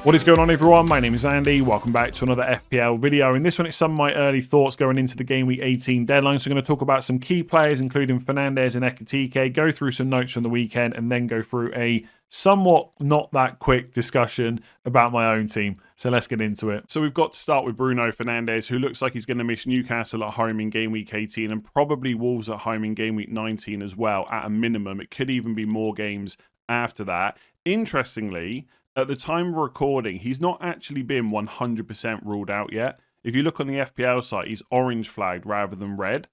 What is going on, everyone? My name is Andy. Welcome back to another FPL video. In this one, it's some of my early thoughts going into the Game Week 18 deadline. So we're going to talk about some key players, including Fernandes and Ekitike, go through some notes from the weekend, and then go through a somewhat not that quick discussion about my own team. So let's get into it. So we've got to start with Bruno Fernandes, who looks like he's going to miss Newcastle at home in Game Week 18 and probably Wolves at home in Game Week 19 as well, at a minimum. It could even be more games after that. Interestingly, at the time of recording, he's not actually been 100% ruled out yet. If you look on the FPL site, he's orange flagged rather than red.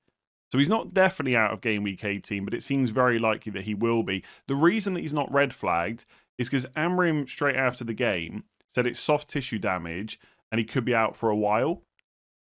So he's not definitely out of Game Week 18, but it seems very likely that he will be. The reason that he's not red flagged is because Amrim, straight after the game, said it's soft tissue damage and he could be out for a while.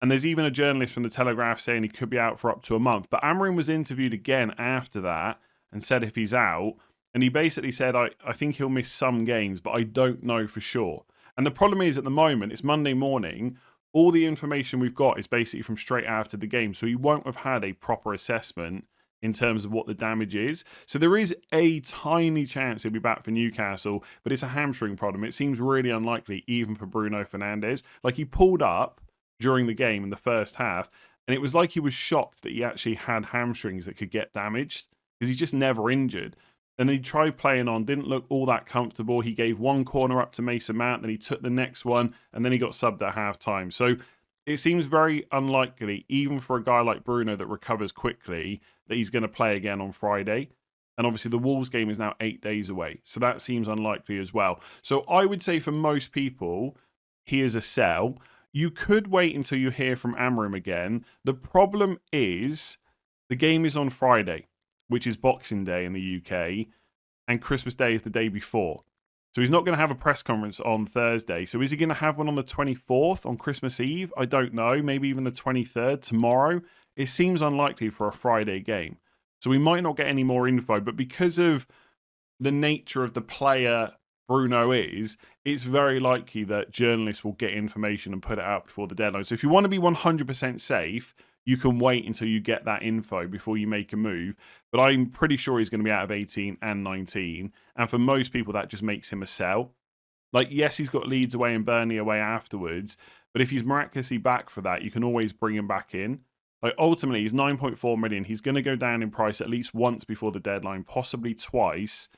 And there's even a journalist from the Telegraph saying he could be out for up to a month. But Amrim was interviewed again after that and said if he's out, and he basically said, I think he'll miss some games, but I don't know for sure. And the problem is, at the moment, it's Monday morning. All the information we've got is basically from straight after the game. So he won't have had a proper assessment in terms of what the damage is. So there is a tiny chance he'll be back for Newcastle, but it's a hamstring problem. It seems really unlikely, even for Bruno Fernandes. Like, he pulled up during the game in the first half, and it was like he was shocked that he actually had hamstrings that could get damaged, because he's just never injured. And he tried playing on, didn't look all that comfortable. He gave one corner up to Mason Mount, then he took the next one, and then he got subbed at half-time. So it seems very unlikely, even for a guy like Bruno that recovers quickly, that he's going to play again on Friday. And obviously the Wolves game is now 8 days away. So that seems unlikely as well. So I would say for most people, he is a sell. You could wait until you hear from Amrim again. The problem is the game is on Friday, which is Boxing Day in the UK, and Christmas Day is the day before. So he's not going to have a press conference on Thursday. So is he going to have one on the 24th, on Christmas Eve? I don't know. Maybe even the 23rd, tomorrow. It seems unlikely for a Friday game. So we might not get any more info, but because of the nature of the player Bruno is, it's very likely that journalists will get information and put it out before the deadline. So if you want to be 100% safe, you can wait until you get that info before you make a move. But I'm pretty sure he's going to be out of 18 and 19. And for most people, that just makes him a sell. Like, yes, he's got Leeds away and Burnley away afterwards. But if he's miraculously back for that, you can always bring him back in. Like, ultimately, he's 9.4 million. He's going to go down in price at least once before the deadline, possibly twice.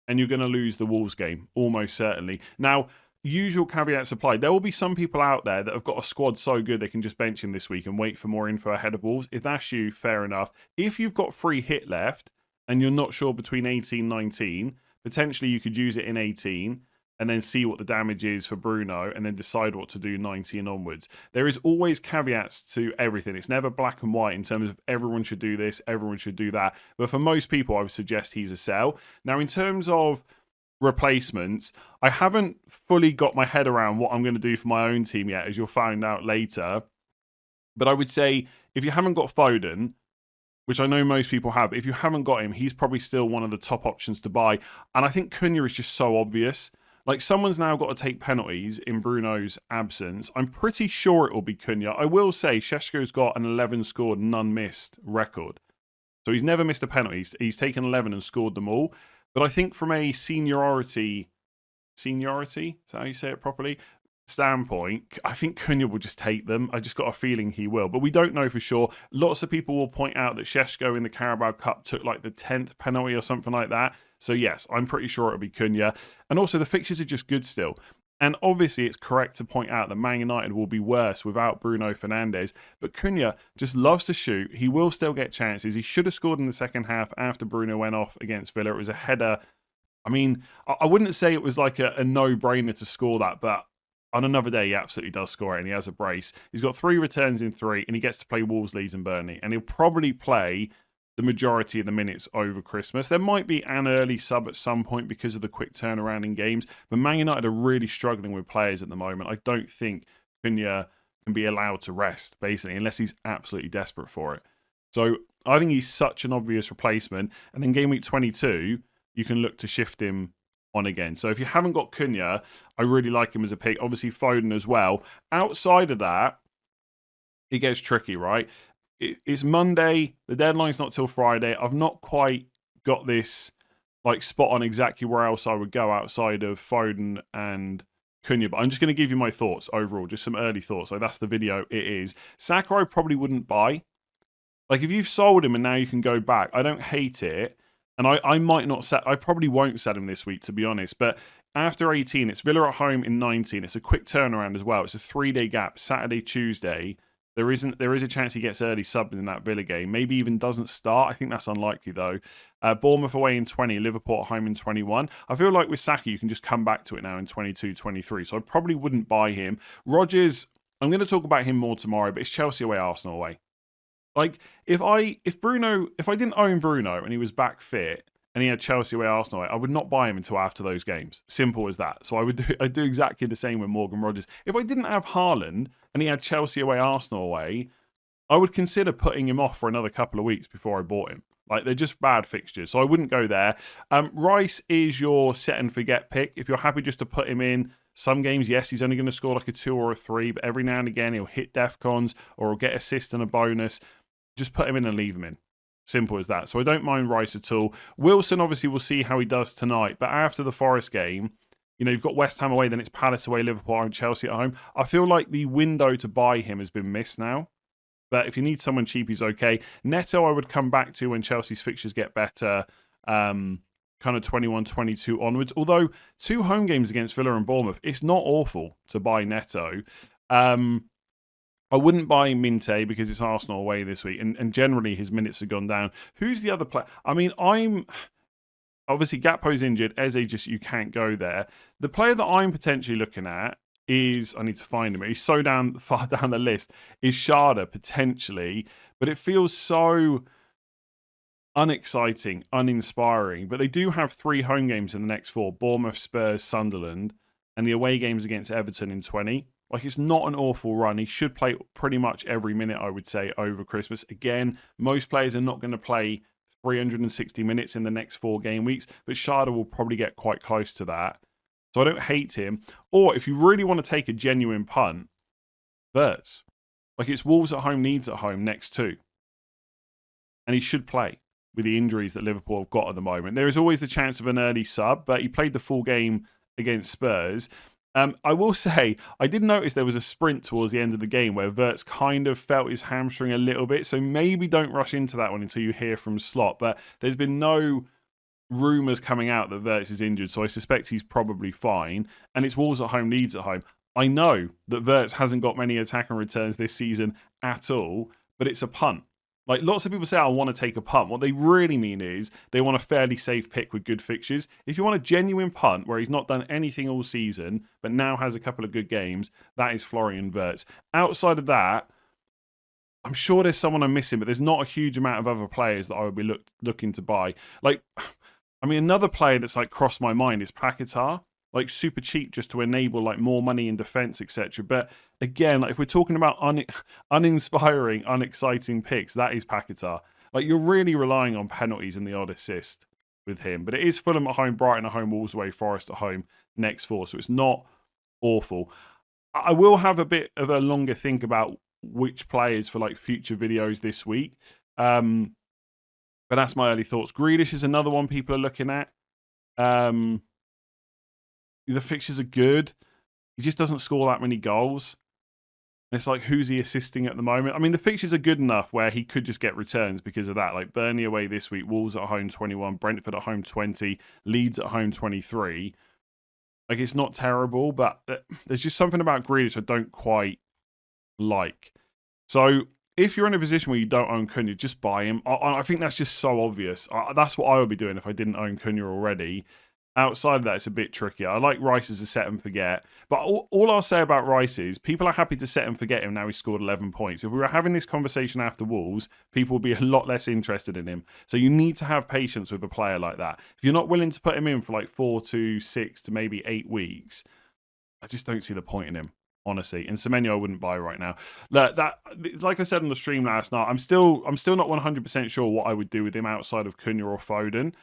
And you're going to lose the Wolves game, almost certainly. Now, usual caveats applied. There will be some people out there that have got a squad so good they can just bench him this week and wait for more info ahead of Wolves. If that's you, fair enough. If you've got free hit left and you're not sure between 18 and 19, potentially you could use it in 18 and then see what the damage is for Bruno and then decide what to do 19 onwards. There is always caveats to everything. It's never black and white in terms of everyone should do this, everyone should do that. But for most people, I would suggest he's a sell. Now, in terms of replacements, I haven't fully got my head around what I'm going to do for my own team yet, as you'll find out later. But I would say if you haven't got Foden, which I know most people have, if you haven't got him, he's probably still one of the top options to buy. And I think Cunha is just so obvious. Like, someone's now got to take penalties in Bruno's absence. I'm pretty sure it will be Cunha. I will say Šeško's got an 11 scored, none missed record. So he's never missed a penalty. He's taken 11 and scored them all. But I think from a seniority, is that how you say it properly, standpoint, I think Cunha will just take them. I just got a feeling he will. But we don't know for sure. Lots of people will point out that Šeško in the Carabao Cup took like the 10th penalty or something like that. So yes, I'm pretty sure it'll be Cunha. And also the fixtures are just good still. And obviously it's correct to point out that Man United will be worse without Bruno Fernandes. But Cunha just loves to shoot. He will still get chances. He should have scored in the second half after Bruno went off against Villa. It was a header. I mean, I wouldn't say it was like a no-brainer to score that, but on another day, he absolutely does score it, and he has a brace. He's got 3 returns in 3, and he gets to play Wolves, Leeds and Burnley. And he'll probably play the majority of the minutes over Christmas. There might be an early sub at some point because of the quick turnaround in games, but Man United are really struggling with players at the moment. I don't think Cunha can be allowed to rest, basically, unless he's absolutely desperate for it. So I think he's such an obvious replacement. And in Game Week 22, you can look to shift him on again. So if you haven't got Cunha, I really like him as a pick. Obviously, Foden as well. Outside of that, it gets tricky, right? It's Monday. The deadline's not till Friday. I've not quite got this like spot on exactly where else I would go outside of Foden and Cunha, but I'm just going to give you my thoughts overall, just some early thoughts. Like, that's the video it is. Saka, I probably wouldn't buy. Like, if you've sold him and now you can go back, I don't hate it. And I might not set, I probably won't set him this week, to be honest. But after 18, it's Villa at home in 19. It's a quick turnaround as well. It's a 3-day gap, Saturday, Tuesday. There is a chance he gets early subbed in that Villa game. Maybe even doesn't start. I think that's unlikely, though. Bournemouth away in 20, Liverpool at home in 21. I feel like with Saka, you can just come back to it now in 22, 23. So I probably wouldn't buy him. Rodgers, I'm going to talk about him more tomorrow, but it's Chelsea away, Arsenal away. Like, if I didn't own Bruno and he was back fit and he had Chelsea away, Arsenal away, I would not buy him until after those games. Simple as that. So I'd do exactly the same with Morgan Rodgers. If I didn't have Haaland and he had Chelsea away, Arsenal away, I would consider putting him off for another couple of weeks before I bought him. Like, they're just bad fixtures, so I wouldn't go there. Rice is your set and forget pick. If you're happy just to put him in some games, yes, he's only going to score like a 2 or a 3, but every now and again he'll hit DEFCONs or he'll get assist and a bonus. Just put him in and leave him in. Simple as that. So I don't mind Rice at all. Wilson, obviously, we'll see how he does tonight. But after the Forest game, you've got West Ham away, then it's Palace away, Liverpool and Chelsea at home. I feel like the window to buy him has been missed now. But if you need someone cheap, he's okay. Neto, I would come back to when Chelsea's fixtures get better, kind of 21, 22 onwards. Although 2 home games against Villa and Bournemouth, it's not awful to buy Neto. I wouldn't buy Minte because it's Arsenal away this week, and generally his minutes have gone down. Who's the other player? I mean, obviously Gakpo's injured. Eze, you can't go there. The player that I'm potentially looking at is, I need to find him. He's so far down the list. Is Sharda potentially, but it feels so unexciting, uninspiring. But they do have 3 home games in the next 4: Bournemouth, Spurs, Sunderland, and the away games against Everton in 20. Like, it's not an awful run. He should play pretty much every minute, I would say, over Christmas. Again, most players are not going to play 360 minutes in the next 4 game weeks, but Sharda will probably get quite close to that. So I don't hate him. Or if you really want to take a genuine punt, Verts. Like, it's Wolves at home, Leeds at home, next 2. And he should play with the injuries that Liverpool have got at the moment. There is always the chance of an early sub, but he played the full game against Spurs. I will say, I did notice there was a sprint towards the end of the game where Verts kind of felt his hamstring a little bit, so maybe don't rush into that one until you hear from Slot. But there's been no rumours coming out that Verts is injured, so I suspect he's probably fine. And it's Wolves at home, Leeds at home. I know that Verts hasn't got many attack and returns this season at all, but it's a punt. Like, lots of people say, I want to take a punt. What they really mean is they want a fairly safe pick with good fixtures. If you want a genuine punt where he's not done anything all season, but now has a couple of good games, that is Florian Wirtz. Outside of that, I'm sure there's someone I'm missing, but there's not a huge amount of other players that I would be looking to buy. Like, I mean, another player that's like crossed my mind is Paquetá. Like, super cheap just to enable like more money in defense, etc. But again, like, if we're talking about uninspiring, unexciting picks, that is Paquetá. Like, you're really relying on penalties and the odd assist with him. But it is Fulham at home, Brighton at home, Wolves away, Forest at home, next 4. So it's not awful. I will have a bit of a longer think about which players for like future videos this week. But that's my early thoughts. Grealish is another one people are looking at. The fixtures are good. He just doesn't score that many goals. It's like, who's he assisting at the moment? I mean, the fixtures are good enough where he could just get returns because of that. Like, Burnley away this week, Wolves at home 21, Brentford at home 20, Leeds at home 23. Like, it's not terrible, but there's just something about Grealish I don't quite like. So if you're in a position where you don't own Cunha, just buy him. I think that's just so obvious. That's what I would be doing if I didn't own Cunha already. Outside of that, it's a bit trickier. I like Rice as a set and forget. But all I'll say about Rice is people are happy to set and forget him now he's scored 11 points. If we were having this conversation after Wolves, people would be a lot less interested in him. So you need to have patience with a player like that. If you're not willing to put him in for like 4 to 6 to maybe 8 weeks, I just don't see the point in him, honestly. And Semenyo I wouldn't buy right now. Look, like I said on the stream last night, I'm still not 100% sure what I would do with him outside of Cunha or Foden.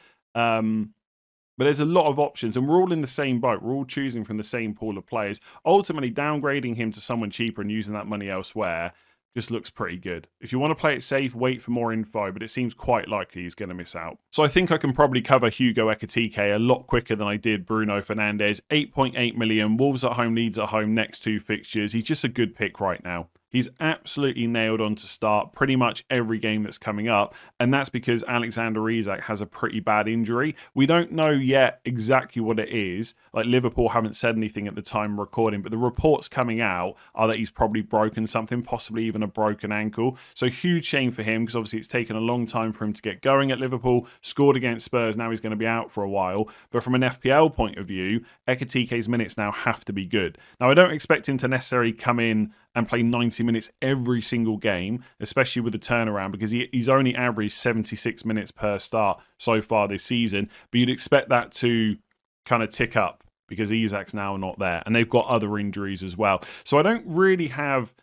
But there's a lot of options, and we're all in the same boat. We're all choosing from the same pool of players. Ultimately, downgrading him to someone cheaper and using that money elsewhere just looks pretty good. If you want to play it safe, wait for more info, but it seems quite likely he's going to miss out. So I think I can probably cover Hugo Ekitike a lot quicker than I did Bruno Fernandes. 8.8 million, Wolves at home, Leeds at home, next 2 fixtures. He's just a good pick right now. He's absolutely nailed on to start pretty much every game that's coming up, and that's because Alexander Isak has a pretty bad injury. We don't know yet exactly what it is. Like, Liverpool haven't said anything at the time of recording, but the reports coming out are that he's probably broken something, possibly even a broken ankle. So huge shame for him, because obviously it's taken a long time for him to get going at Liverpool. Scored against Spurs, now he's going to be out for a while. But from an FPL point of view, Ekitike's minutes now have to be good. Now, I don't expect him to necessarily come in and play 90 minutes every single game, especially with the turnaround, because he's only averaged 76 minutes per start so far this season. But you'd expect that to kind of tick up because Isak's now not there, and they've got other injuries as well. So I don't really have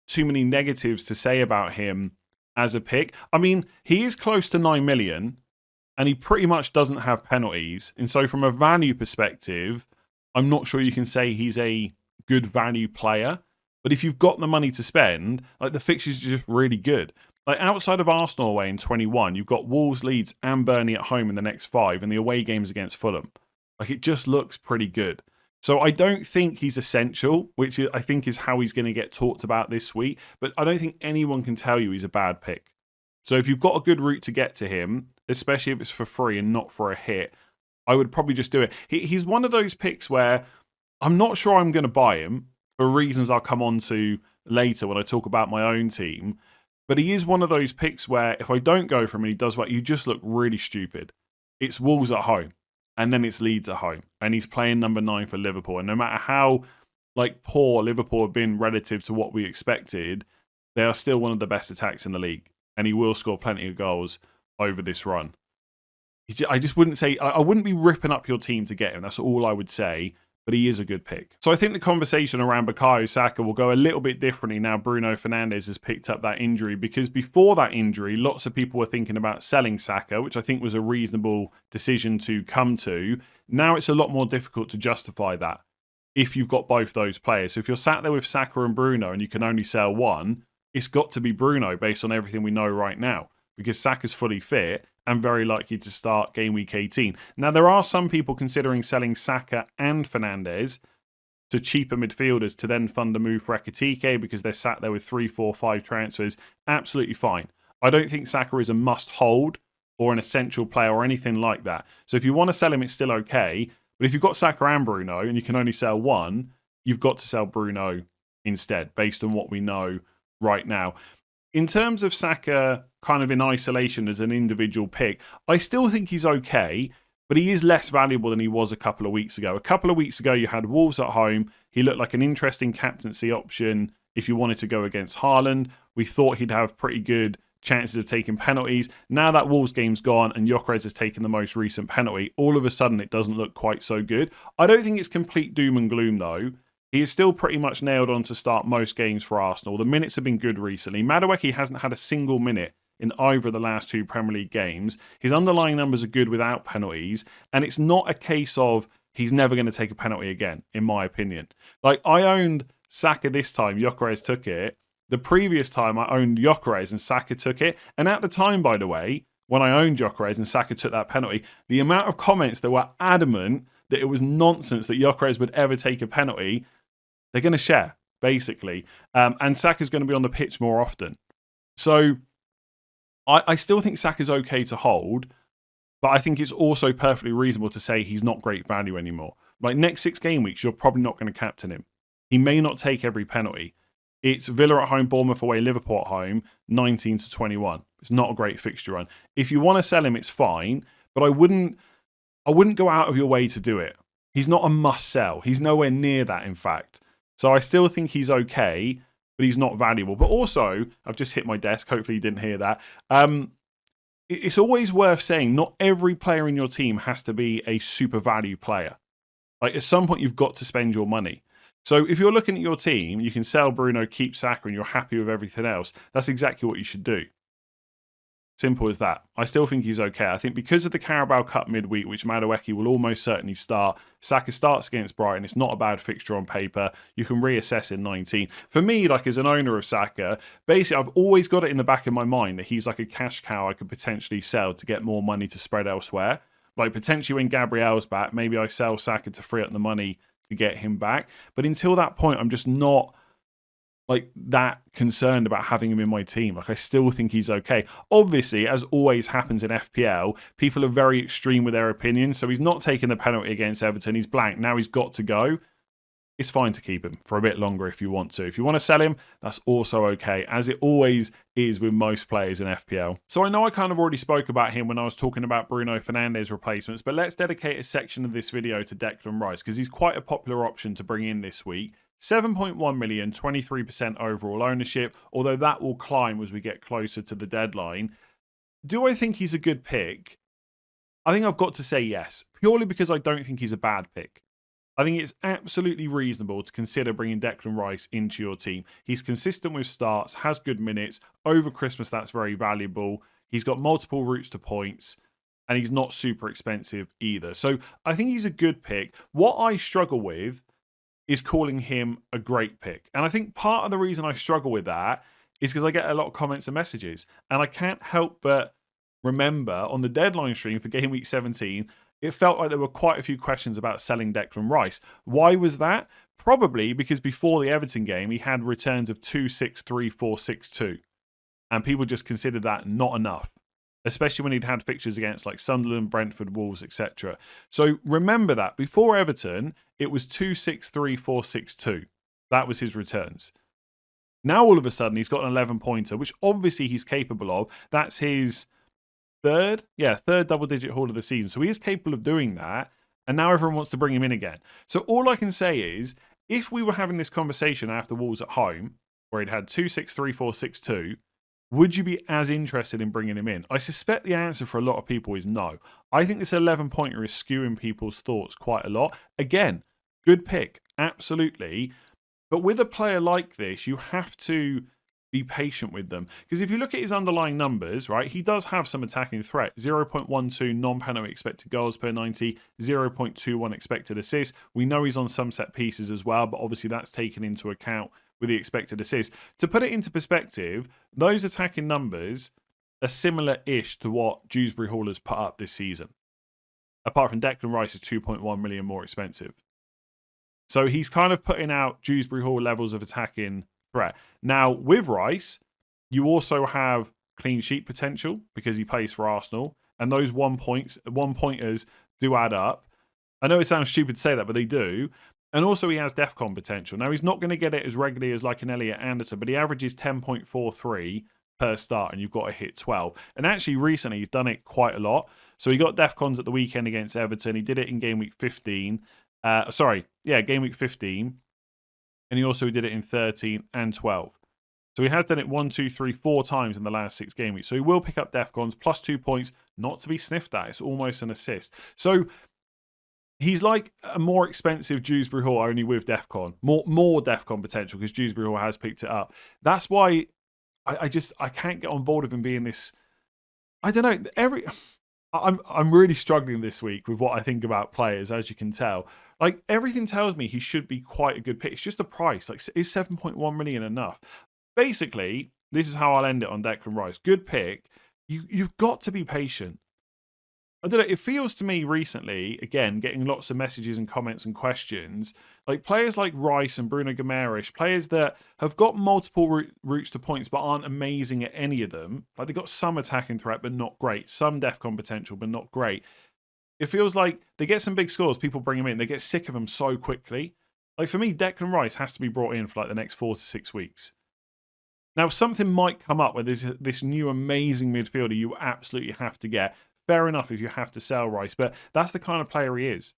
too many negatives to say about him as a pick. I mean, he is close to 9 million, and he pretty much doesn't have penalties. And so from a value perspective, I'm not sure you can say he's a good value player. But if you've got the money to spend, like, the fixtures are just really good. Like, outside of Arsenal away in 21, you've got Wolves, Leeds and Burnley at home in the next 5, and the away games against Fulham. Like, it just looks pretty good. So I don't think he's essential, which I think is how he's going to get talked about this week. But I don't think anyone can tell you he's a bad pick. So if you've got a good route to get to him, especially if it's for free and not for a hit, I would probably just do it. He's one of those picks where I'm not sure I'm going to buy him, for reasons I'll come on to later when I talk about my own team. But he is one of those picks where if I don't go for him and he does what, you just look really stupid. It's Wolves at home, and then it's Leeds at home, and he's playing number 9 for Liverpool. And no matter how poor Liverpool have been relative to what we expected, they are still one of the best attacks in the league, and he will score plenty of goals over this run. I just wouldn't say, I wouldn't be ripping up your team to get him. That's all I would say. But he is a good pick. So I think the conversation around Bukayo Saka will go a little bit differently now Bruno Fernandes has picked up that injury, because before that injury, lots of people were thinking about selling Saka, which I think was a reasonable decision to come to. Now it's a lot more difficult to justify that if you've got both those players. So if you're sat there with Saka and Bruno and you can only sell one, it's got to be Bruno based on everything we know right now, because Saka's fully fit and very likely to start game week 18. Now, there are some people considering selling Saka and Fernandes to cheaper midfielders to then fund a move for Ekitike, because they're sat there with 3, 4, 5 transfers. Absolutely fine. I don't think Saka is a must-hold or an essential player or anything like that. So if you want to sell him, it's still okay. But if you've got Saka and Bruno and you can only sell one, you've got to sell Bruno instead, based on what we know right now. In terms of Saka kind of in isolation as an individual pick, I still think he's okay, but he is less valuable than he was a couple of weeks ago. A couple of weeks ago, you had Wolves at home. He looked like an interesting captaincy option if you wanted to go against Haaland. We thought he'd have pretty good chances of taking penalties. Now that Wolves game's gone and Gyökeres has taken the most recent penalty, all of a sudden it doesn't look quite so good. I don't think it's complete doom and gloom though. He is still pretty much nailed on to start most games for Arsenal. The minutes have been good recently. Madueke hasn't had a single minute in either of the last 2 Premier League games. His underlying numbers are good without penalties, and it's not a case of he's never going to take a penalty again, in my opinion. Like, I owned Saka this time, Gyökeres took it. The previous time I owned Gyökeres and Saka took it. And at the time, by the way, when I owned Gyökeres and Saka took that penalty, the amount of comments that were adamant that it was nonsense that Gyökeres would ever take a penalty, they're going to share, basically. And Saka's going to be on the pitch more often. So I still think Saka's okay to hold, but I think it's also perfectly reasonable to say he's not great value anymore. Like, next 6 game weeks, you're probably not going to captain him. He may not take every penalty. It's Villa at home, Bournemouth away, Liverpool at home, 19 to 21. It's not a great fixture run. If you want to sell him, it's fine, but I wouldn't go out of your way to do it. He's not a must sell. He's nowhere near that, in fact. So I still think he's okay, but he's not valuable. But also, I've just hit my desk. Hopefully you didn't hear that. It's always worth saying not every player in your team has to be a super value player. Like, at some point, you've got to spend your money. So if you're looking at your team, you can sell Bruno, keep Saka, and you're happy with everything else. That's exactly what you should do. Simple as that. I still think he's okay. I think because of the Carabao Cup midweek, which Madueke will almost certainly start, Saka starts against Brighton. It's not a bad fixture on paper. You can reassess in 19. For me, like as an owner of Saka, basically I've always got it in the back of my mind that he's like a cash cow I could potentially sell to get more money to spread elsewhere. Like potentially when Gabriel's back, maybe I sell Saka to free up the money to get him back. But until that point, I'm just not like that concerned about having him in my team. Like I still think he's okay. Obviously, as always happens in FPL, people are very extreme with their opinions. So he's not taking the penalty against Everton. He's blank. Now he's got to go. It's fine to keep him for a bit longer if you want to. If you want to sell him, that's also okay, as it always is with most players in FPL. So I know I kind of already spoke about him when I was talking about Bruno Fernandes replacements, but let's dedicate a section of this video to Declan Rice because he's quite a popular option to bring in this week. 7.1 million, 23% overall ownership, although that will climb as we get closer to the deadline. Do I think he's a good pick? I think I've got to say yes, purely because I don't think he's a bad pick. I think it's absolutely reasonable to consider bringing Declan Rice into your team. He's consistent with starts, has good minutes. Over Christmas, that's very valuable. He's got multiple routes to points, and he's not super expensive either. So I think he's a good pick. What I struggle with is calling him a great pick. And I think part of the reason I struggle with that is because I get a lot of comments and messages. And I can't help but remember on the deadline stream for Game Week 17, it felt like there were quite a few questions about selling Declan Rice. Why was that? Probably because before the Everton game, he had returns of 2, 6, 3, 4, 6, 2. And people just considered that not enough, especially when he'd had fixtures against like Sunderland, Brentford, Wolves, etc. So remember that before Everton, it was 2, 6, 3, 4, 6, 2. That was his returns. Now all of a sudden he's got an 11-pointer, which obviously he's capable of. That's his third double-digit haul of the season. So he is capable of doing that. And now everyone wants to bring him in again. So all I can say is, if we were having this conversation after Wolves at home, where he'd had 2, 6, 3, 4, 6, 2, would you be as interested in bringing him in? I suspect the answer for a lot of people is no. I think this 11-pointer is skewing people's thoughts quite a lot. Again, good pick, absolutely. But with a player like this, you have to be patient with them. Because if you look at his underlying numbers, right, he does have some attacking threat. 0.12 non-penalty expected goals per 90, 0.21 expected assists. We know he's on some set pieces as well, but obviously that's taken into account with the expected assists. To put it into perspective, those attacking numbers are similar-ish to what Dewsbury Hall has put up this season. Apart from Declan Rice is 2.1 million more expensive. So he's kind of putting out Dewsbury Hall levels of attacking threat. Now, with Rice, you also have clean sheet potential because he plays for Arsenal. And those one-pointers do add up. I know it sounds stupid to say that, but they do. And also he has DEFCON potential. Now, he's not going to get it as regularly as like an Elliot Anderson, but he averages 10.43 per start, and you've got to hit 12. And actually, recently, he's done it quite a lot. So he got DEFCONs at the weekend against Everton. He did it in Game Week 15. Game Week 15. And he also did it in 13 and 12. So he has done it 1, 2, 3, 4 times in the last 6 game weeks. So he will pick up DEFCONs, plus 2 points, not to be sniffed at. It's almost an assist. So he's like a more expensive Dewsbury Hall, only with DEFCON. More DEFCON potential because Dewsbury Hall has picked it up. That's why I can't get on board with him being this. I don't know. I'm really struggling this week with what I think about players, as you can tell. Like, everything tells me he should be quite a good pick. It's just the price. Like, is 7.1 million enough? Basically, this is how I'll end it on Declan Rice. Good pick. You've got to be patient. I don't know, it feels to me recently, again, getting lots of messages and comments and questions, like players like Rice and Bruno Guimaraes, players that have got multiple routes to points but aren't amazing at any of them. Like, they've got some attacking threat but not great, some DEFCON potential but not great. It feels like they get some big scores, people bring them in, they get sick of them so quickly. Like, for me, Declan Rice has to be brought in for like the next 4 to 6 weeks. Now, something might come up where there's this new amazing midfielder you absolutely have to get. Fair enough if you have to sell Rice, but that's the kind of player he is.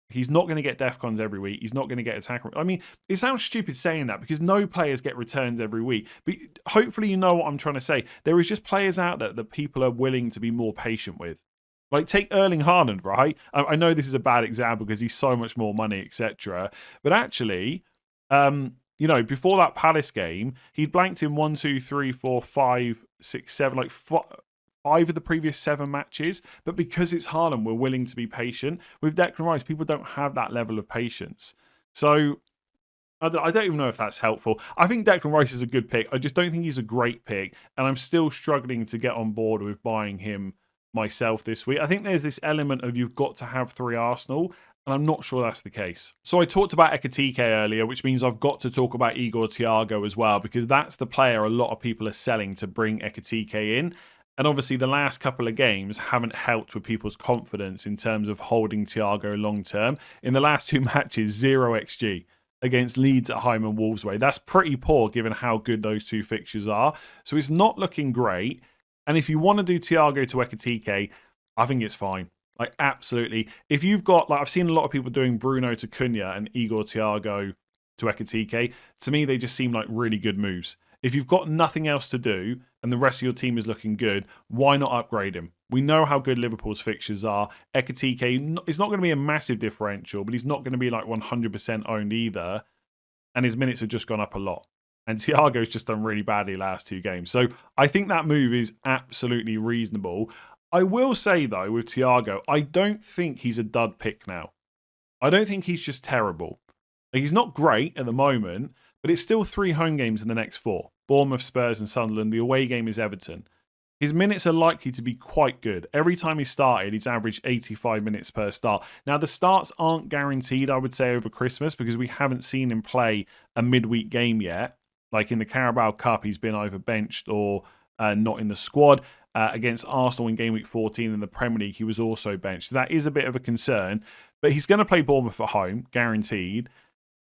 He's not going to get DEFCONs every week. He's not going to get attack. I mean, it sounds stupid saying that because no players get returns every week. But hopefully you know what I'm trying to say. There is just players out there that people are willing to be more patient with. Like, take Erling Haaland, right? I know this is a bad example because he's so much more money, etc. But actually, before that Palace game, he'd blanked in 1, 2, 3, 4, 5 6, 7, like 5 of the previous 7 matches. But because it's Haaland, we're willing to be patient. With Declan Rice, people don't have that level of patience. So I don't even know if that's helpful. I think Declan Rice is a good pick. I just don't think he's a great pick. And I'm still struggling to get on board with buying him myself this week. I think there's this element of you've got to have 3 Arsenal, and I'm not sure that's the case. So I talked about Ekitike earlier, which means I've got to talk about Igor Thiago as well, because that's the player a lot of people are selling to bring Ekitike in. And obviously the last couple of games haven't helped with people's confidence in terms of holding Thiago long term. In the last 2 matches, 0 XG against Leeds at home and Wolves away. That's pretty poor given how good those 2 fixtures are. So it's not looking great. And if you want to do Thiago to Ekitike, I think it's fine. Like, absolutely. If you've got, like, I've seen a lot of people doing Bruno to Cunha and Igor Thiago to Ekitike. To me, they just seem like really good moves. If you've got nothing else to do and the rest of your team is looking good, why not upgrade him? We know how good Liverpool's fixtures are. Ekitike is not going to be a massive differential, but he's not going to be like 100% owned either. And his minutes have just gone up a lot. And Thiago's just done really badly last 2 games. So I think that move is absolutely reasonable. I will say, though, with Thiago, I don't think he's a dud pick now. I don't think he's just terrible. Like, he's not great at the moment, but it's still 3 home games in the next 4. Bournemouth, Spurs and Sunderland. The away game is Everton. His minutes are likely to be quite good. Every time he started, he's averaged 85 minutes per start. Now, the starts aren't guaranteed, I would say, over Christmas, because we haven't seen him play a midweek game yet. Like in the Carabao Cup, he's been either benched or not in the squad. Against Arsenal in Gameweek 14 in the Premier League, he was also benched. So that is a bit of a concern. But he's going to play Bournemouth at home, guaranteed,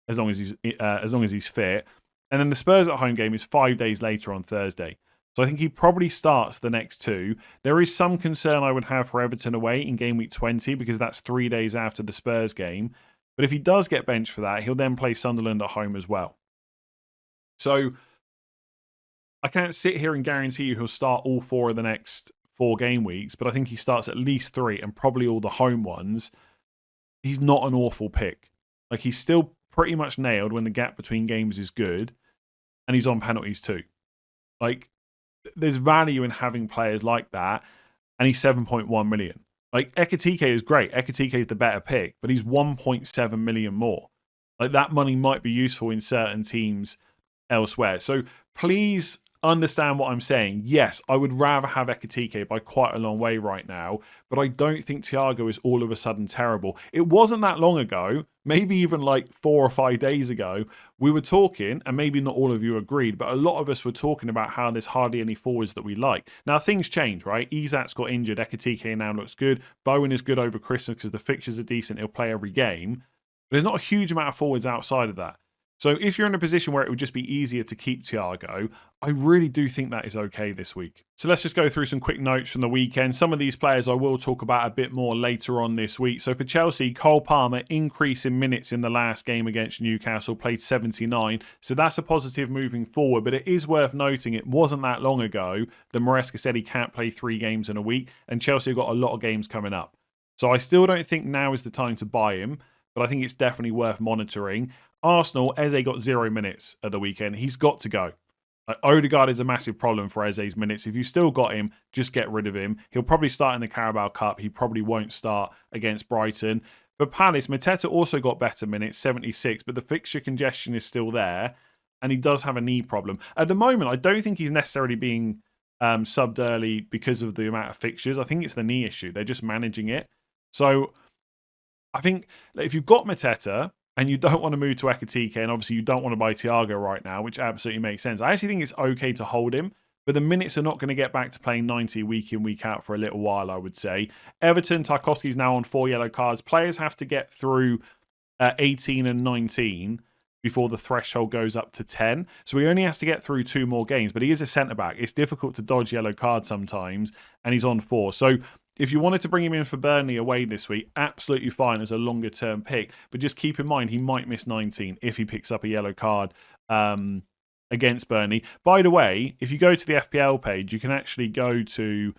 as long as he's fit. And then the Spurs at home game is 5 days later on Thursday. So I think he probably starts the next 2. There is some concern I would have for Everton away in Gameweek 20, because that's 3 days after the Spurs game. But if he does get benched for that, he'll then play Sunderland at home as well. So I can't sit here and guarantee you he'll start all 4 of the next 4 game weeks, but I think he starts at least 3 and probably all the home ones. He's not an awful pick. Like, he's still pretty much nailed when the gap between games is good, and he's on penalties too. Like, there's value in having players like that, and he's 7.1 million. Like, Ekitike is great. Ekitike is the better pick, but he's 1.7 million more. Like, that money might be useful in certain teams elsewhere. So please understand what I'm saying. Yes, I would rather have Ekitike by quite a long way right now, but I don't think Thiago is all of a sudden terrible. It wasn't that long ago, maybe even like 4 or 5 days ago, we were talking, and maybe not all of you agreed, but a lot of us were talking about how there's hardly any forwards that we like. Now, things change, right? Isak's got injured. Ekitike now looks good. Bowen is good over Christmas because the fixtures are decent. He'll play every game. But there's not a huge amount of forwards outside of that. So if you're in a position where it would just be easier to keep Thiago, I really do think that is okay this week. So let's just go through some quick notes from the weekend. Some of these players I will talk about a bit more later on this week. So for Chelsea, Cole Palmer, increase in minutes in the last game against Newcastle, played 79. So that's a positive moving forward. But it is worth noting it wasn't that long ago that Maresca said he can't play 3 games in a week, and Chelsea have got a lot of games coming up. So I still don't think now is the time to buy him, but I think it's definitely worth monitoring. Arsenal, Eze got 0 minutes at the weekend. He's got to go. Odegaard is a massive problem for Eze's minutes. If you've still got him, just get rid of him. He'll probably start in the Carabao Cup. He probably won't start against Brighton. For Palace, Mateta also got better minutes, 76, but the fixture congestion is still there, and he does have a knee problem. At the moment, I don't think he's necessarily being subbed early because of the amount of fixtures. I think it's the knee issue. They're just managing it. So I think if you've got Mateta, and you don't want to move to Ekitike, and obviously you don't want to buy Thiago right now, which absolutely makes sense. I actually think it's okay to hold him, but the minutes are not going to get back to playing 90 week in, week out for a little while, I would say. Everton, Tarkowski's now on 4 yellow cards. Players have to get through 18 and 19 before the threshold goes up to 10. So he only has to get through 2 more games, but he is a centre-back. It's difficult to dodge yellow cards sometimes, and he's on 4. So if you wanted to bring him in for Burnley away this week, absolutely fine as a longer-term pick. But just keep in mind, he might miss 19 if he picks up a yellow card against Burnley. By the way, if you go to the FPL page, you can actually go to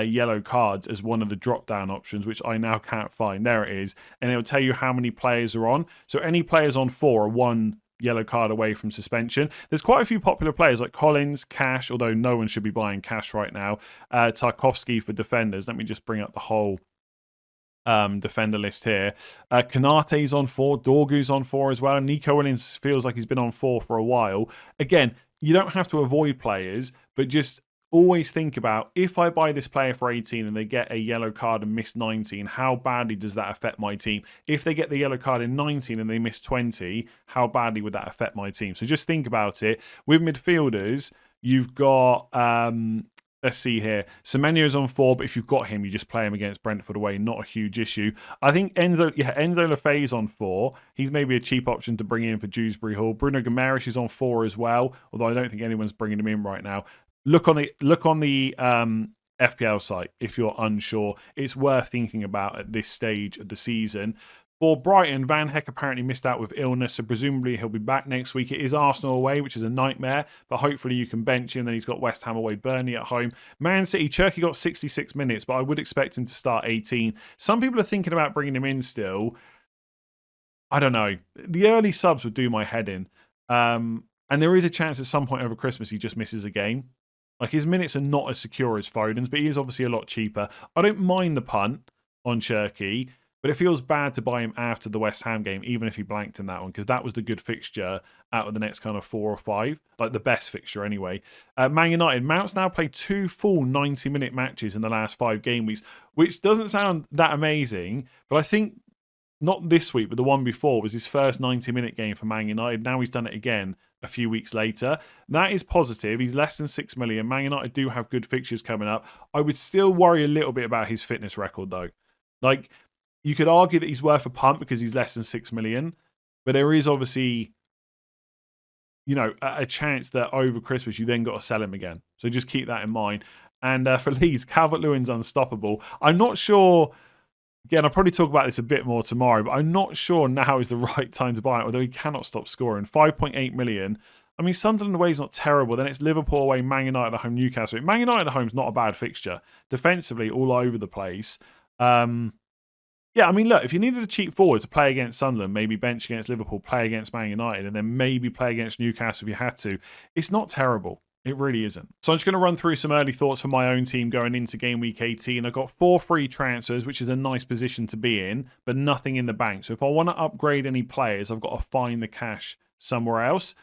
yellow cards as one of the drop-down options, which I now can't find. There it is. And it'll tell you how many players are on. So any players on 4 are 1 yellow card away from suspension. There's quite a few popular players like Collins, Cash, although no one should be buying Cash right now. Tarkovsky for defenders. Let me just bring up the whole defender list here. Kanate's on 4, Dorgu's on 4 as well. Nico Williams feels like he's been on 4 for a while. Again, you don't have to avoid players, but just always think about, if I buy this player for 18 and they get a yellow card and miss 19, how badly does that affect my team? If they get the yellow card in 19 and they miss 20, how badly would that affect my team? So just think about it. With midfielders, you've got let's see here. Semenyo's on 4, but if you've got him, you just play him against Brentford away. Not a huge issue. I think Enzo Lefay's on 4. He's maybe a cheap option to bring in for Dewsbury Hall. Bruno Guimaraes is on 4 as well, although I don't think anyone's bringing him in right now. Look on the FPL site if you're unsure. It's worth thinking about at this stage of the season. For Brighton, Van Heck apparently missed out with illness, so presumably he'll be back next week. It is Arsenal away, which is a nightmare, but hopefully you can bench him. Then he's got West Ham away, Burnley at home. Man City, Cherki got 66 minutes, but I would expect him to start 18. Some people are thinking about bringing him in still. I don't know. The early subs would do my head in. And there is a chance at some point over Christmas he just misses a game. Like, his minutes are not as secure as Foden's, but he is obviously a lot cheaper. I don't mind the punt on Cherki, but it feels bad to buy him after the West Ham game, even if he blanked in that one, because that was the good fixture out of the next kind of 4 or 5, like the best fixture anyway. Man United, Mount's now played 2 full 90-minute matches in the last 5 game weeks, which doesn't sound that amazing, but I think not this week, but the one before was his first 90-minute game for Man United. Now he's done it again a few weeks later. That is positive. He's less than 6 million. Man United do have good fixtures coming up. I would still worry a little bit about his fitness record, though. Like, you could argue that he's worth a punt because he's less than 6 million, but there is obviously, you know, a chance that over Christmas you then got to sell him again. So just keep that in mind. And for Leeds, Calvert-Lewin's unstoppable. I'm not sure. Again, I'll probably talk about this a bit more tomorrow, but I'm not sure now is the right time to buy it, although he cannot stop scoring. 5.8 million. I mean, Sunderland away is not terrible. Then it's Liverpool away, Man United at home, Newcastle. Man United at home is not a bad fixture. Defensively, all over the place. Yeah, I mean, look, if you needed a cheap forward to play against Sunderland, maybe bench against Liverpool, play against Man United, and then maybe play against Newcastle if you had to, it's not terrible. It really isn't. So I'm just going to run through some early thoughts for my own team going into Game Week 18. I've got 4 free transfers, which is a nice position to be in, but nothing in the bank. So if I want to upgrade any players, I've got to find the cash somewhere else.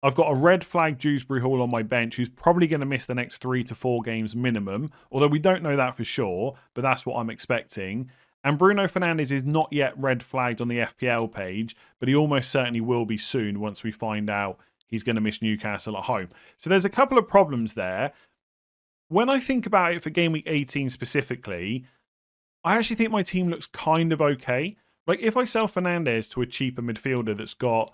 I've got a red flag Dewsbury Hall on my bench who's probably going to miss the next 3 to 4 games minimum, although we don't know that for sure, but that's what I'm expecting. And Bruno Fernandes is not yet red flagged on the FPL page, but he almost certainly will be soon once we find out he's going to miss Newcastle at home. So there's a couple of problems there. When I think about it for Game Week 18 specifically, I actually think my team looks kind of okay. Like, if I sell Fernandes to a cheaper midfielder that's got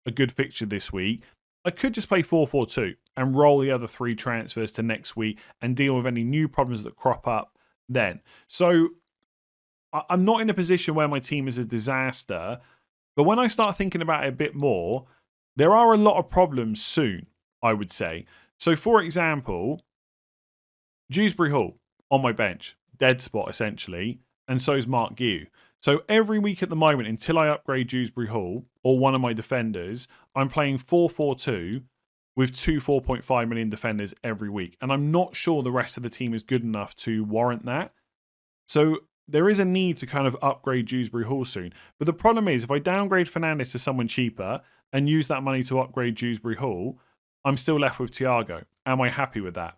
a good fixture this week, I could just play 4-4-2 and roll the other 3 transfers to next week and deal with any new problems that crop up then. So I'm not in a position where my team is a disaster, but when I start thinking about it a bit more, there are a lot of problems soon, I would say. So, for example, Dewsbury Hall on my bench, dead spot essentially, and so is Mark Guiu. So every week at the moment, until I upgrade Dewsbury Hall or one of my defenders, I'm playing 4-4-2 with 2 4.5 million defenders every week. And I'm not sure the rest of the team is good enough to warrant that. So there is a need to kind of upgrade Dewsbury Hall soon. But the problem is, if I downgrade Fernandes to someone cheaper and use that money to upgrade Dewsbury Hall, I'm still left with Thiago. Am I happy with that?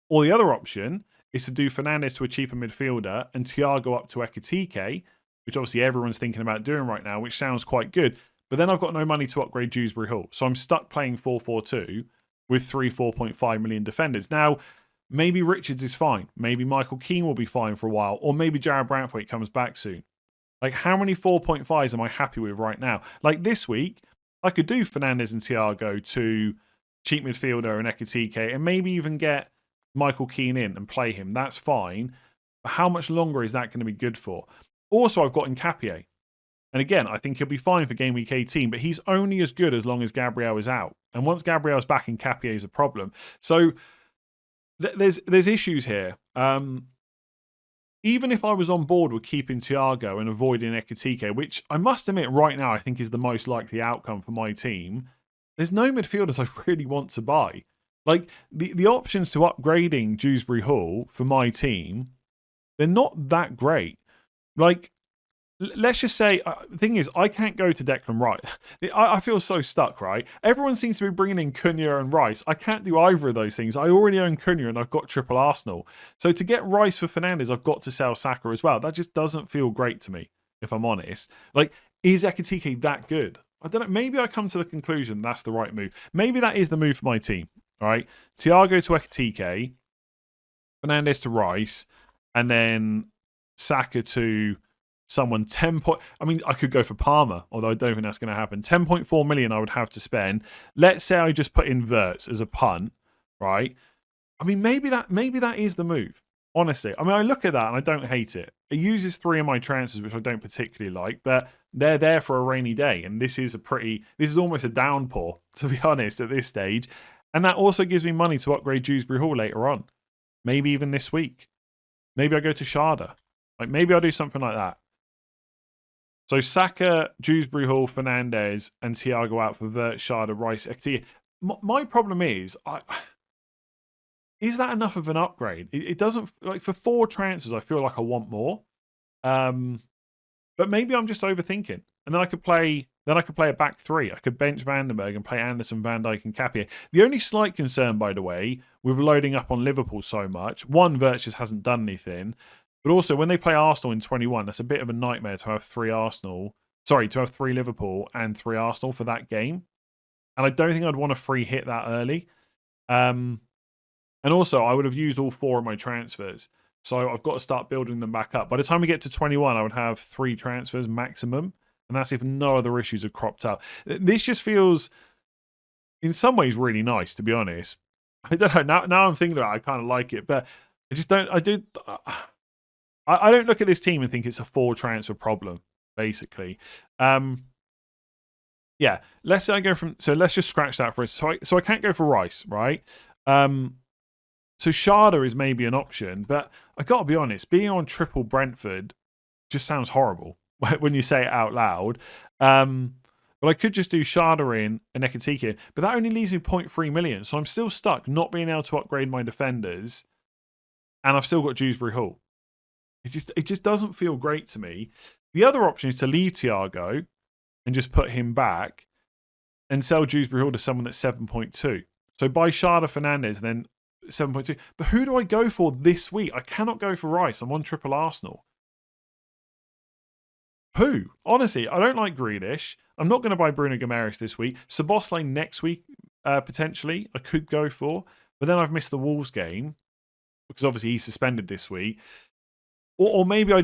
Or the other option is to do Fernandes to a cheaper midfielder and Thiago up to Ekitike, which obviously everyone's thinking about doing right now, which sounds quite good. But then I've got no money to upgrade Dewsbury Hall. So I'm stuck playing 4-4-2 with 3 4.5 million defenders. Now, maybe Richards is fine. Maybe Michael Keane will be fine for a while. Or maybe Jared Brantwaite comes back soon. Like, how many 4.5s am I happy with right now? Like, this week, I could do Fernandes and Thiago to cheap midfielder and Ekitike and maybe even get Michael Keane in and play him. That's fine. But how much longer is that going to be good for? Also, I've got Nkapie. And again, I think he'll be fine for Game Week 18, but he's only as good as long as Gabriel is out. And once Gabriel's back, Nkapie is a problem. So there's issues here. Even if I was on board with keeping Thiago and avoiding Ekitike, which I must admit right now I think is the most likely outcome for my team, there's no midfielders I really want to buy. Like the options to upgrading Dewsbury Hall for my team, they're not that great. Like, let's just say, the thing is, I can't go to Declan Rice. I feel so stuck, right? Everyone seems to be bringing in Cunha and Rice. I can't do either of those things. I already own Cunha and I've got triple Arsenal. So to get Rice for Fernandes, I've got to sell Saka as well. That just doesn't feel great to me, if I'm honest. Like, is Ekitike that good? I don't know. Maybe I come to the conclusion that's the right move. Maybe that is the move for my team. All right. Thiago to Ekitike, Fernandes to Rice, and then Saka to someone 10 point. I mean, I could go for Palmer, although I don't think that's going to happen. 10.4 million I would have to spend. Let's say I just put in Verts as a punt, right? I mean, maybe that is the move. Honestly, I mean, I look at that and I don't hate it. It uses 3 of my transfers, which I don't particularly like, but they're there for a rainy day, and this is almost a downpour, to be honest, at this stage. And that also gives me money to upgrade Dewsbury Hall later on. Maybe even this week. Maybe I go to Sharda. Like, maybe I'll do something like that. So Saka, Dewsbury Hall, Fernandes, and Thiago out for Vert, Sharda, Rice, Ekitike. My problem is, is that enough of an upgrade? It doesn't, like, for 4 transfers, I feel like I want more. But maybe I'm just overthinking. And then I could play a back 3. I could bench Vandenberg and play Anderson, Van Dijk, and Cappier. The only slight concern, by the way, with loading up on Liverpool so much, one, Vert just hasn't done anything. But also, when they play Arsenal in 21, that's a bit of a nightmare to have 3 Liverpool and 3 Arsenal for that game. And I don't think I'd want a free hit that early. And also, I would have used all 4 of my transfers. So I've got to start building them back up. By the time we get to 21, I would have 3 transfers maximum. And that's if no other issues have cropped up. This just feels, in some ways, really nice, to be honest. I don't know. Now I'm thinking about it, I kind of like it. But I just don't... I don't look at this team and think it's a 4 transfer problem, basically. Yeah, let's say I go from... So let's just scratch that for us. So I can't go for Rice, right? So Sharda is maybe an option, but I got to be honest, being on triple Brentford just sounds horrible when you say it out loud. But I could just do Sharda in and Ekitike, but that only leaves me 0.3 million. So I'm still stuck not being able to upgrade my defenders, and I've still got Dewsbury Hall. It just doesn't feel great to me. The other option is to leave Thiago and just put him back and sell Dewsbury Hall to someone that's 7.2. So buy Sharda, Fernandes, and then 7.2. But who do I go for this week? I cannot go for Rice. I'm on triple Arsenal. Who? Honestly, I don't like Grealish. I'm not going to buy Bruno Guimaraes this week. Szoboszlai next week, potentially, I could go for. But then I've missed the Wolves game because obviously he's suspended this week. Or maybe I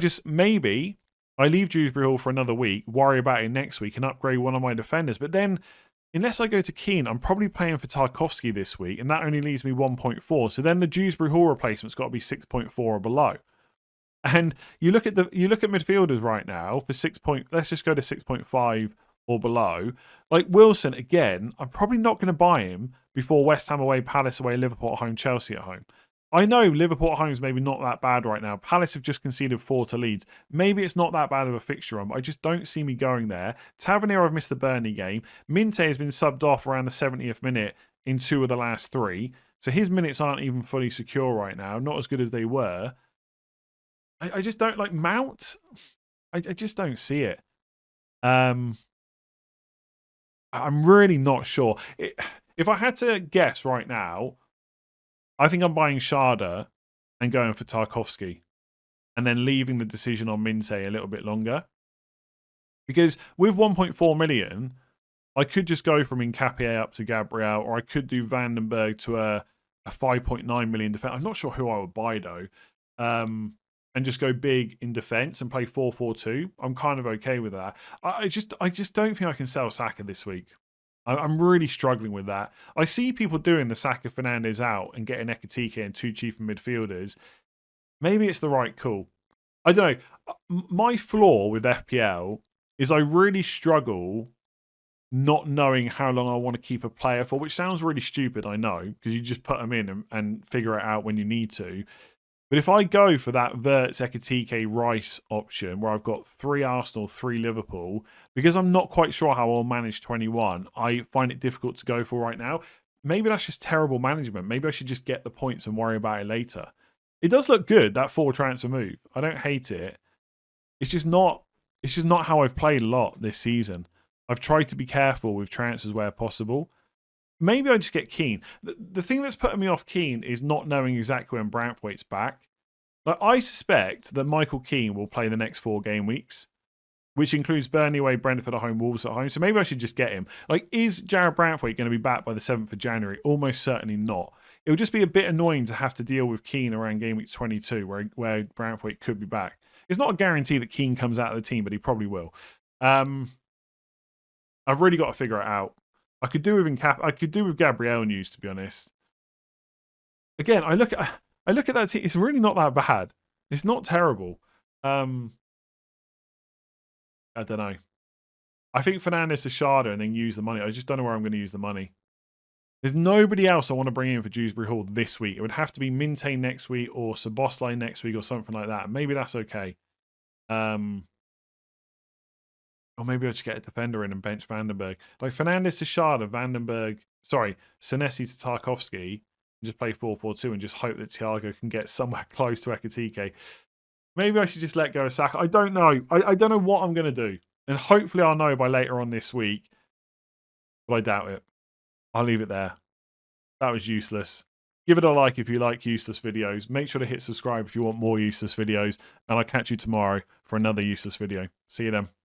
leave Dewsbury Hall for another week, worry about it next week, and upgrade one of my defenders. But then, unless I go to Keane, I'm probably playing for Tarkowski this week, and that only leaves me 1.4. So then the Dewsbury Hall replacement's got to be 6.4 or below. And you look at midfielders right now for 6. Let's just go to 6.5 or below. Like Wilson, again, I'm probably not going to buy him before West Ham away, Palace away, Liverpool at home, Chelsea at home. I know Liverpool at home is maybe not that bad right now. Palace have just conceded 4 to Leeds. Maybe it's not that bad of a fixture run, but I just don't see me going there. Tavernier, I've missed the Burnley game. Minte has been subbed off around the 70th minute in 2 of the last 3. So his minutes aren't even fully secure right now. Not as good as they were. I just don't like Mount. I just don't see it. I'm really not sure. If I had to guess right now, I think I'm buying Sharda and going for Tarkowski and then leaving the decision on Minte a little bit longer. Because with 1.4 million, I could just go from Nkapie up to Gabriel, or I could do Vandenberg to a 5.9 million defense. I'm not sure who I would buy though. And just go big in defense and play 4-4-2. I'm kind of okay with that. I just don't think I can sell Saka this week. I'm really struggling with that. I see people doing the Saka Fernandes out and getting Ekitike and 2 cheaper midfielders. Maybe it's the right call. I don't know. My flaw with FPL is I really struggle not knowing how long I want to keep a player for, which sounds really stupid, I know, because you just put them in and figure it out when you need to. But if I go for that Verts, Ekitike, Rice option, where I've got 3 Arsenal, 3 Liverpool, because I'm not quite sure how I'll manage 21, I find it difficult to go for right now. Maybe that's just terrible management. Maybe I should just get the points and worry about it later. It does look good, that 4 transfer move. I don't hate it. It's just not how I've played a lot this season. I've tried to be careful with transfers where possible. Maybe I just get Keane. The thing that's putting me off Keane is not knowing exactly when Branthwaite's back. Like, I suspect that Michael Keane will play the next 4 game weeks, which includes Burnley away, Brentford at home, Wolves at home. So maybe I should just get him. Like, is Jared Branthwaite going to be back by the 7th of January? Almost certainly not. It would just be a bit annoying to have to deal with Keane around game week 22, where Branthwaite could be back. It's not a guarantee that Keane comes out of the team, but he probably will. I've really got to figure it out. I could do with Gabriel news, to be honest. Again, I look at that team. It's really not that bad. It's not terrible. I don't know. I think Fernandes to Shada and then use the money. I just don't know where I'm going to use the money. There's nobody else I want to bring in for Dewsbury Hall this week. It would have to be Minte next week or Szoboszlai next week or something like that. Maybe that's okay. Or maybe I'll just get a defender in and bench Vandenberg. Like Fernandes to Shada, Senesi to Tarkowski, and just play 4-4-2 and just hope that Thiago can get somewhere close to Ekitike. Maybe I should just let go of Saka. I don't know. I don't know what I'm going to do. And hopefully I'll know by later on this week. But I doubt it. I'll leave it there. That was useless. Give it a like if you like useless videos. Make sure to hit subscribe if you want more useless videos. And I'll catch you tomorrow for another useless video. See you then.